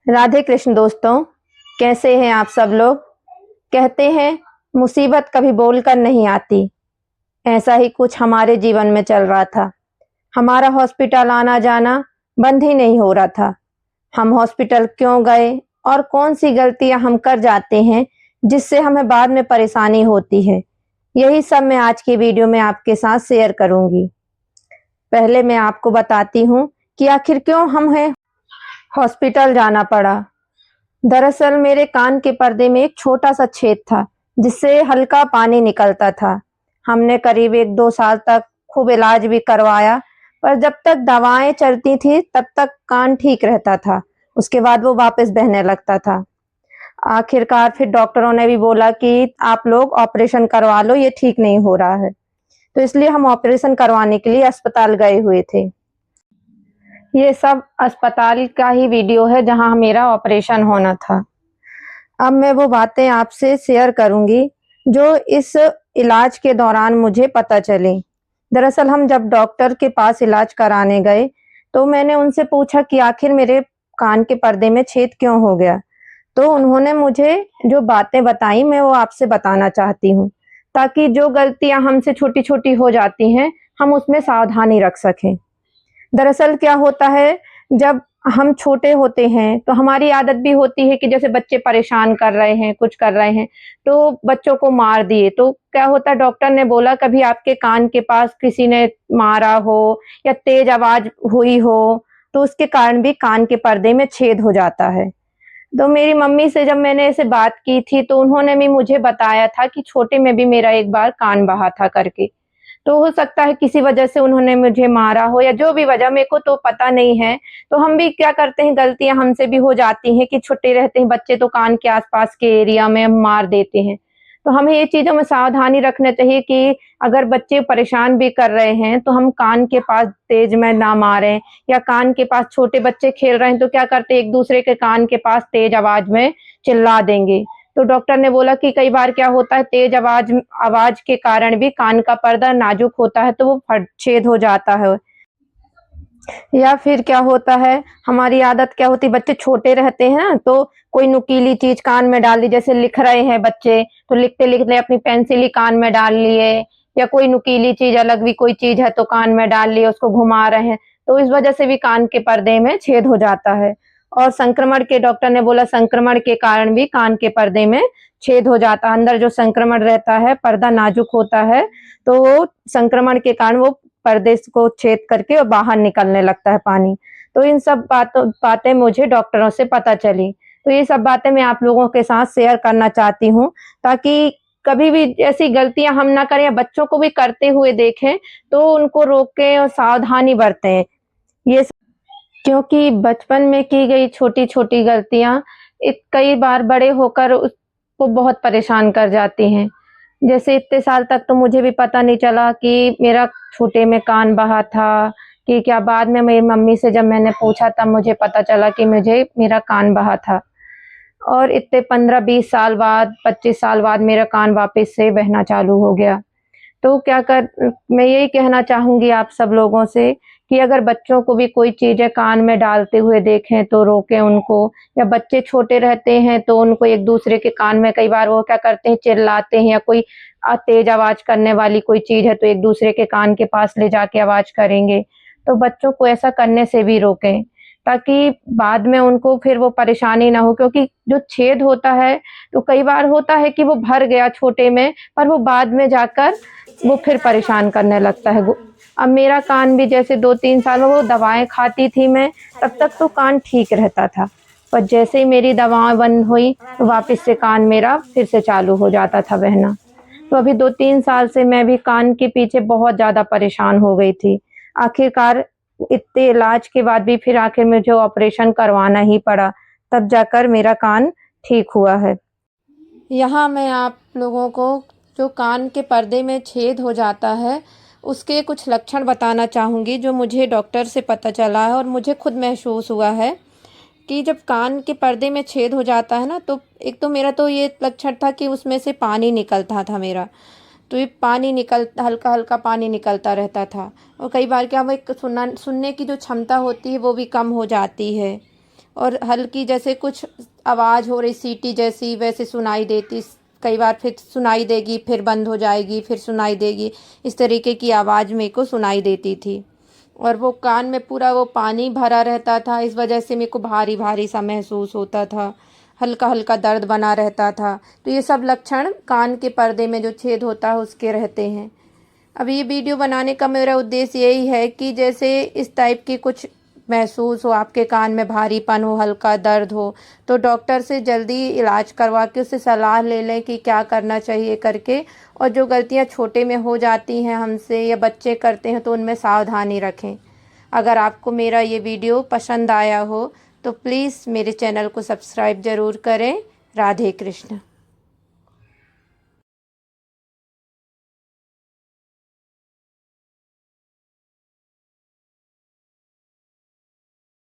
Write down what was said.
राधे कृष्ण दोस्तों, कैसे हैं आप सब लोग। कहते हैं मुसीबत कभी बोलकर नहीं आती। ऐसा ही कुछ हमारे जीवन में चल रहा था। हमारा हॉस्पिटल आना जाना बंद ही नहीं हो रहा था। हम हॉस्पिटल क्यों गए और कौन सी गलतियां हम कर जाते हैं जिससे हमें बाद में परेशानी होती है, यही सब मैं आज की वीडियो में आपके साथ शेयर करूंगी। पहले मैं आपको बताती हूँ कि आखिर क्यों हमें हॉस्पिटल जाना पड़ा। दरअसल मेरे कान के पर्दे में एक छोटा सा छेद था जिससे हल्का पानी निकलता था। हमने करीब 1-2 साल तक खूब इलाज भी करवाया, पर जब तक दवाएं चलती थी तब तक कान ठीक रहता था। उसके बाद वो वापस बहने लगता था। आखिरकार फिर डॉक्टरों ने भी बोला कि आप लोग ऑपरेशन करवा लो, ये ठीक नहीं हो रहा है। तो इसलिए हम ऑपरेशन करवाने के लिए अस्पताल गए हुए थे। ये सब अस्पताल का ही वीडियो है जहां मेरा ऑपरेशन होना था। अब मैं वो बातें आपसे शेयर करूंगी जो इस इलाज के दौरान मुझे पता चली। दरअसल हम जब डॉक्टर के पास इलाज कराने गए तो मैंने उनसे पूछा कि आखिर मेरे कान के पर्दे में छेद क्यों हो गया। तो उन्होंने मुझे जो बातें बताई मैं वो आपसे बताना चाहती हूँ, ताकि जो गलतियां हमसे छोटी छोटी हो जाती हैं हम उसमें सावधानी रख सकें। दरअसल क्या होता है, जब हम छोटे होते हैं तो हमारी आदत भी होती है कि जैसे बच्चे परेशान कर रहे हैं, कुछ कर रहे हैं, तो बच्चों को मार दिए। तो क्या होता है, डॉक्टर ने बोला कभी आपके कान के पास किसी ने मारा हो या तेज आवाज हुई हो तो उसके कारण भी कान के पर्दे में छेद हो जाता है। तो मेरी मम्मी से जब मैंने ऐसे बात की थी तो उन्होंने भी मुझे बताया था कि छोटे में भी मेरा एक बार कान बहा था करके। तो हो सकता है किसी वजह से उन्होंने मुझे मारा हो या जो भी वजह, मेरे को तो पता नहीं है। तो हम भी क्या करते हैं, गलतियां हमसे भी हो जाती हैं कि छोटे रहते हैं बच्चे तो कान के आसपास के एरिया में हम मार देते हैं। तो हमें ये चीजों में सावधानी रखना चाहिए कि अगर बच्चे परेशान भी कर रहे हैं तो हम कान के पास तेज में ना मारें, या कान के पास छोटे बच्चे खेल रहे हैं तो क्या करते हैं एक दूसरे के कान के पास तेज आवाज में चिल्ला देंगे। तो डॉक्टर ने बोला कि कई बार क्या होता है, तेज आवाज आवाज के कारण भी कान का पर्दा नाजुक होता है तो वो फट छेद हो जाता है। या फिर क्या होता है, हमारी आदत क्या होती है, बच्चे छोटे रहते हैं ना तो कोई नुकीली चीज कान में डाल दी, जैसे लिख रहे हैं बच्चे तो लिखते लिखते अपनी पेंसिल ही कान में डाल लिए, या कोई नुकीली चीज अलग भी कोई चीज है तो कान में डाल लिए, उसको घुमा रहे हैं, तो इस वजह से भी कान के पर्दे में छेद हो जाता है। और संक्रमण के, डॉक्टर ने बोला संक्रमण के कारण भी कान के पर्दे में छेद हो जाता है। अंदर जो संक्रमण रहता है, पर्दा नाजुक होता है, तो वो संक्रमण के कारण वो पर्दे को छेद करके और बाहर निकलने लगता है पानी। तो इन सब बातें मुझे डॉक्टरों से पता चली। तो ये सब बातें मैं आप लोगों के साथ शेयर करना चाहती हूँ, ताकि कभी भी ऐसी गलतियां हम ना करें या बच्चों को भी करते हुए देखें तो उनको रोकें और सावधानी बरतें। ये क्योंकि बचपन में की गई छोटी छोटी गलतियां कई बार बड़े होकर उसको बहुत परेशान कर जाती हैं। जैसे इतने साल तक तो मुझे भी पता नहीं चला कि मेरा छोटे में कान बहा था कि क्या, बाद में मेरी मम्मी से जब मैंने पूछा तब मुझे पता चला कि मुझे मेरा कान बहा था। और इतने 15-20 साल बाद, 25 साल बाद मेरा कान वापस से बहना चालू हो गया। तो मैं यही कहना चाहूंगी आप सब लोगों से कि अगर बच्चों को भी कोई चीजें कान में डालते हुए देखें तो रोकें उनको, या बच्चे छोटे रहते हैं तो उनको एक दूसरे के कान में, कई बार वो क्या करते हैं चिल्लाते हैं, या कोई तेज आवाज करने वाली कोई चीज है तो एक दूसरे के कान के पास ले जाके आवाज करेंगे। तो बच्चों को ऐसा करने से भी रोकें, ताकि बाद में उनको फिर वो परेशानी ना हो। क्योंकि जो छेद होता है तो कई बार होता है कि वो भर गया छोटे में, पर वो बाद में जाकर वो फिर परेशान करने लगता है। अब मेरा कान भी जैसे 2-3 साल में, वो दवाएं खाती थी मैं, तब तक तो कान ठीक रहता था, पर जैसे ही मेरी दवाएं बंद हुई तो वापस से कान मेरा फिर से चालू हो जाता था बहना। तो अभी 2-3 साल से मैं भी कान के पीछे बहुत ज्यादा परेशान हो गई थी। आखिरकार इतने इलाज के बाद भी फिर आखिर मुझे ऑपरेशन करवाना ही पड़ा, तब जाकर मेरा कान ठीक हुआ है। यहाँ मैं आप लोगों को जो कान के पर्दे में छेद हो जाता है उसके कुछ लक्षण बताना चाहूँगी जो मुझे डॉक्टर से पता चला है और मुझे खुद महसूस हुआ है कि जब कान के पर्दे में छेद हो जाता है ना, तो एक तो मेरा तो ये लक्षण था कि उसमें से पानी निकलता था मेरा। तो ये पानी हल्का हल्का पानी निकलता रहता था, और कई बार क्या, वो एक सुनने की जो क्षमता होती है वो भी कम हो जाती है। और हल्की जैसे कुछ आवाज़ हो रही सीटी जैसी वैसे सुनाई देती, कई बार फिर सुनाई देगी फिर बंद हो जाएगी फिर सुनाई देगी, इस तरीके की आवाज़ मेरे को सुनाई देती थी। और वो कान में पूरा वो पानी भरा रहता था, इस वजह से मेरे को भारी भारी सा महसूस होता था, हल्का हल्का दर्द बना रहता था। तो ये सब लक्षण कान के पर्दे में जो छेद होता है उसके रहते हैं। अब ये वीडियो बनाने का मेरा उद्देश्य यही है कि जैसे इस टाइप की कुछ महसूस हो, आपके कान में भारीपन हो, हल्का दर्द हो, तो डॉक्टर से जल्दी इलाज करवा के उससे सलाह ले लें कि क्या करना चाहिए करके। और जो गलतियां छोटे में हो जाती हैं हमसे या बच्चे करते हैं तो उनमें सावधानी रखें। अगर आपको मेरा ये वीडियो पसंद आया हो तो प्लीज़ मेरे चैनल को सब्सक्राइब ज़रूर करें। राधे कृष्ण।